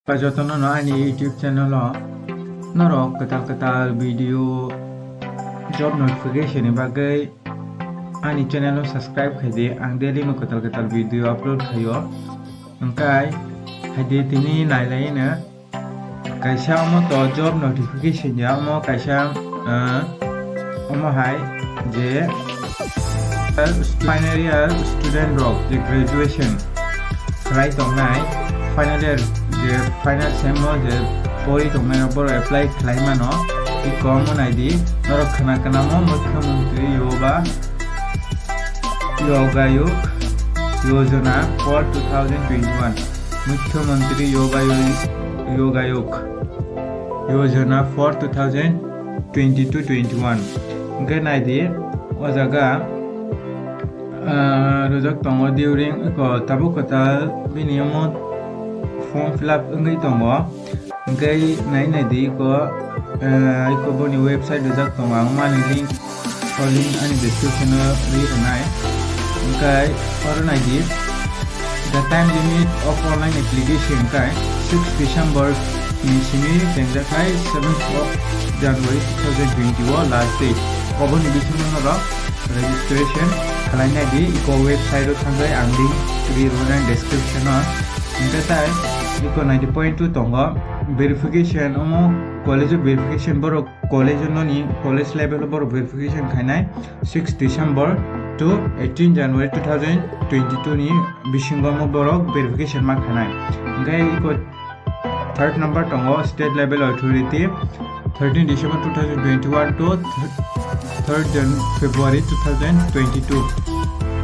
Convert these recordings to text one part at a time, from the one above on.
Pajotono no ani YouTube channel norok ketal video job notification bagai ani channel subscribe khaide ang daily no ketal video upload khayo angkai haide tini nailai na kaisa mo to job notification ya mo kaisa omo hai je final year student rok je graduation khlai tongnai final year je final sem mo je pori tongnai bor apply khlai mano i common id norok khana mo mukhyamantri yogayuk yojana for 2021 mukhyamantri yogayuk yojana for 2022-21 gan id o jaga rojak tongo during ko tabukota biniyamo form fill up ngai tongo ngai nai di ko ko boni website rojak tongo ang mani link ani description ri nai ngai or nai di the time limit of online application kai 6 December ni simi tenjakai 7th of January 2021 last date koboni bisingo ro registration khalai di iko website ro thangai ang link ri ro description ngai iko 90.2 tongo verification omo college verification boro college noni college level boro verification khainai 6 December to 18 January 2022 ni bisingo mo boro verification ma khanai ngai iko third number tongo state level authority 13 December 2021 to 3rd February 2022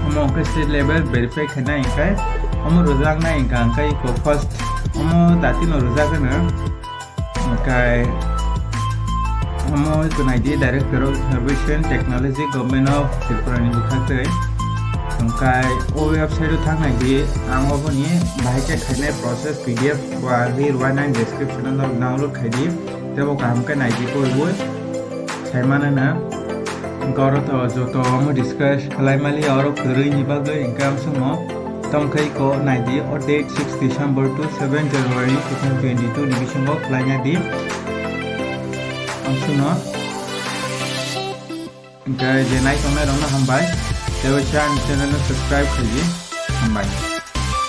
omo state level verify khanai kai omo rozak na ingka kai ko first omo datino rozak na kai omo ko naidi director of innovation technology government of Tripura ni bukhate kai o website thangnai di ang oboni bahike khaine process pdf wa ri rwana description no download khaidi tebo kam kai naidi ko wo saimana na garo to joto omo discuss khlaimali aro khurui ni bagai income sumo tongkai ko naidi or date 6 December to 7 January 2022 ni bisingo khlainya di amsuno kai je nai tongnai rongna hambai tebo channel subscribe khaji hambai